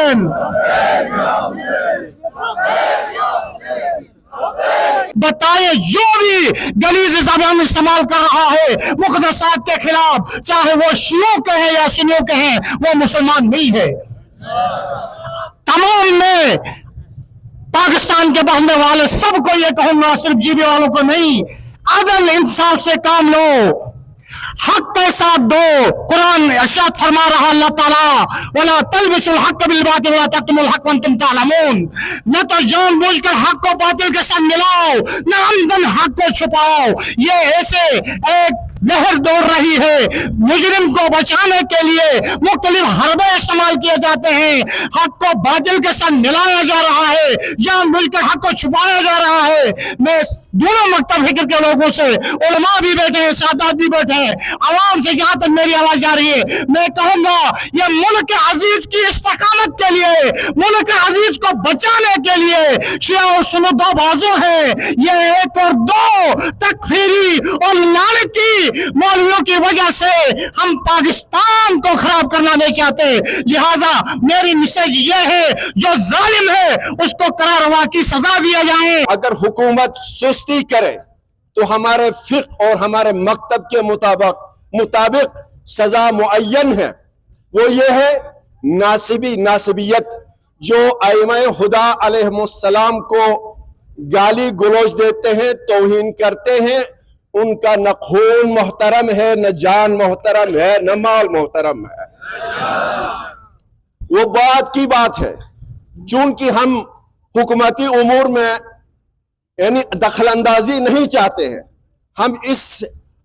حسین. بتائیں جو بھی غلیظ زبان استعمال کر رہا ہے مقدسات کے خلاف، چاہے وہ شیعوں کے ہیں یا سنیوں کے ہیں، وہ مسلمان نہیں ہے. تمام میں پاکستان کے بسنے والے سب کو یہ کہوں گا، صرف جی بی والوں کو نہیں، عدل انصاف سے کام لو، حق کے ساتھ دو. قرآن ارشاد فرما رہا اللہ تعالیٰ وَلَا تَلْبِسُوا الْحَقَّ بِالْبَاطِلِ وَلَا تَكْتُمُوا الْحَقَّ وَأَنْتُمْ تَعْلَمُونَ. نہ تو جان بوجھ کر حق کو باطل کے ساتھ ملاؤ، نہ عمدن حق کو چھپاؤ. یہ ایسے ایک لہر دوڑ رہی ہے، مجرم کو بچانے کے لیے مختلف حربے استعمال کیے جاتے ہیں، حق کو باطل کے ساتھ ملایا جا رہا ہے، جان بوجھ کر حق کو چھپایا جا رہا ہے. میں دونوں مکتب فکر کے لوگوں سے، علماء بھی بیٹھے ہیں، سادات بھی بیٹھے ہیں، عوام سے جہاں تک میری آواز جا رہی ہے، میں کہوں گا یہ ملک عزیز کی استقامت کے لیے، ملک عزیز کو بچانے کے لیے شیعہ اور سنی دو بازو ہیں. یہ ایک اور دو تکفیری اور لعنتی مولویوں کی وجہ سے ہم پاکستان کو خراب کرنا نہیں چاہتے. لہذا میری میسج یہ ہے، جو ظالم ہے اس کو قرار کی سزا دیا جائے. اگر حکومت سستی کرے تو ہمارے فقہ اور ہمارے مکتب کے مطابق سزا معین ہے. وہ یہ ہے ناصبیت، جو ائمہ خدا علیہ السلام کو گالی گلوچ دیتے ہیں، توہین کرتے ہیں، ان کا نہ خون محترم ہے، نہ جان محترم ہے، نہ مال محترم ہے. وہ بات کی بات ہے. چونکہ ہم حکومتی امور میں یعنی دخل اندازی نہیں چاہتے ہیں، ہم اس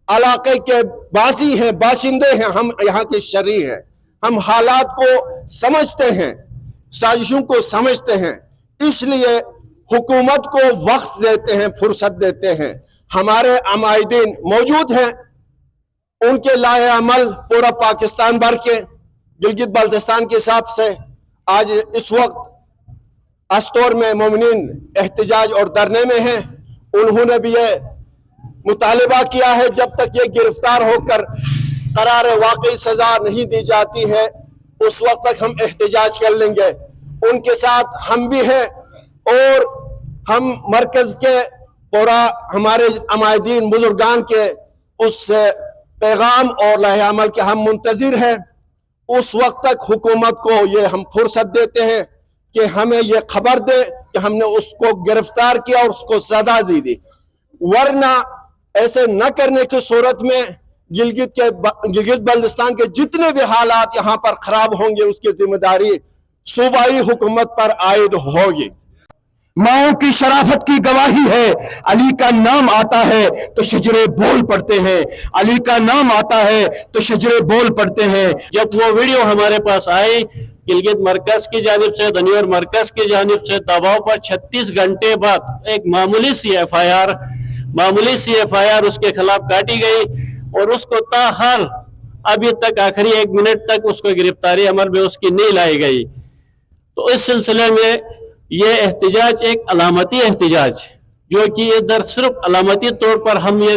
علاقے کے باسی ہیں، باشندے ہیں، ہم یہاں کے شرعی ہیں، ہم حالات کو سمجھتے ہیں، سازشوں کو سمجھتے ہیں، اس لیے حکومت کو وقت دیتے ہیں، فرصت دیتے ہیں. ہمارے عمائدین موجود ہیں، ان کے لائے عمل پورا پاکستان بھر کے گلگت بلتستان کے حساب سے آج اس وقت استور میں مومنین احتجاج اور دھرنے میں ہیں. انہوں نے بھی یہ مطالبہ کیا ہے جب تک یہ گرفتار ہو کر قرار واقعی سزا نہیں دی جاتی ہے اس وقت تک ہم احتجاج کر لیں گے. ان کے ساتھ ہم بھی ہیں، اور ہم مرکز کے پورا ہمارے عمائدین بزرگان کے اس پیغام اور لائحہ عمل کے ہم منتظر ہیں. اس وقت تک حکومت کو یہ ہم فرصت دیتے ہیں کہ ہمیں یہ خبر دے کہ ہم نے اس کو گرفتار کیا اور اس کو سزا دی. ورنہ ایسے نہ کرنے کی صورت میں گلگت بلتستان کے جتنے بھی حالات یہاں پر خراب ہوں گے اس کی ذمہ داری صوبائی حکومت پر عائد ہوگی. ماؤں کی شرافت کی گواہی ہے، علی کا نام آتا ہے تو شجرے بول پڑتے ہیں، علی کا نام آتا ہے تو شجرے بول پڑتے ہیں. جب وہ ویڈیو ہمارے پاس آئی گلگت مرکز کی جانب سے، دنیور مرکز کی جانب سے، دباؤ پر 36 گھنٹے بعد ایک معمولی سی ایف آئی آر اس کے خلاف کاٹی گئی، اور اس کو تاحال ابھی تک آخری 1 منٹ تک اس کو گرفتاری عمل میں اس کی نہیں لائی گئی. تو اس سلسلے میں یہ احتجاج ایک علامتی احتجاج، جو کہ ادھر صرف علامتی طور پر ہم یہ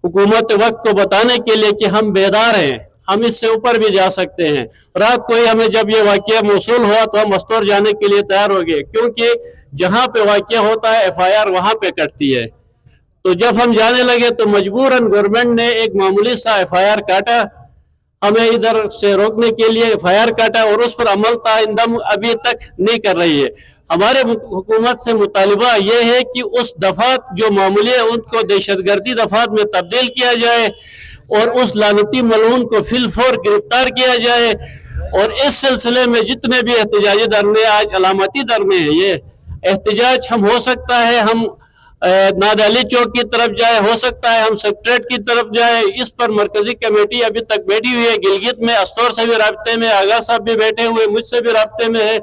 حکومت وقت کو بتانے کے لیے کہ ہم بیدار ہیں، ہم اس سے اوپر بھی جا سکتے ہیں. رات کو ہی ہمیں جب یہ واقعہ موصول ہوا تو ہم استور جانے کے لیے تیار ہو گئے، کیونکہ جہاں پہ واقعہ ہوتا ہے ایف آئی آر وہاں پہ کٹتی ہے. تو جب ہم جانے لگے تو مجبوراً گورنمنٹ نے ایک معمولی سا ایف آئی آر کاٹا، ہمیں ادھر سے روکنے کے لیے ایف آئی آر کاٹا، اور اس پر عمل تاہم ابھی تک نہیں کر رہی ہے. ہمارے حکومت سے مطالبہ یہ ہے کہ اس دفعات جو معمولی ہے ان کو دہشت گردی دفعات میں تبدیل کیا جائے، اور اس لعنتی ملعون کو فی الفور گرفتار کیا جائے. اور اس سلسلے میں جتنے بھی احتجاجی دھرنے آج علامتی دھرنے ہیں، یہ احتجاج ہم ہو سکتا ہے ہم نادالی چوک کی طرف جائے، ہو سکتا ہے ہم سیکٹریٹ کی طرف جائے. اس پر مرکزی کمیٹی ابھی تک بیٹھی ہوئی ہے، گلگت میں استور سے بھی رابطے میں، آغا صاحب بھی بیٹھے ہوئے، مجھ سے بھی رابطے میں ہے،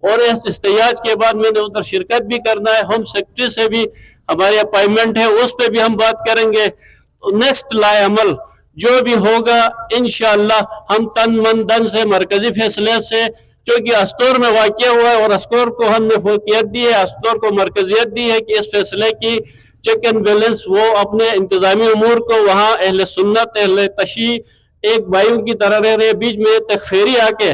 اور اس احتجاج کے بعد میں نے ادھر شرکت بھی کرنا ہے. ہوم سیکرٹری سے بھی ہماری اپائنٹمنٹ ہے، اس پہ بھی ہم بات کریں گے. نیکسٹ لائے عمل جو بھی ہوگا انشاءاللہ ہم تن من دن سے مرکزی فیصلے سے، چونکہ استور میں واقع ہوا ہے اور استور کو ہم نے فوقیت دی ہے، استور کو مرکزیت دی ہے کہ اس فیصلے کی چیک اینڈ بیلنس وہ اپنے انتظامی امور کو وہاں اہل سنت اہل تشیع ایک بھائیوں کی طرح رہ رہے، بیچ میں تکفیری آ کے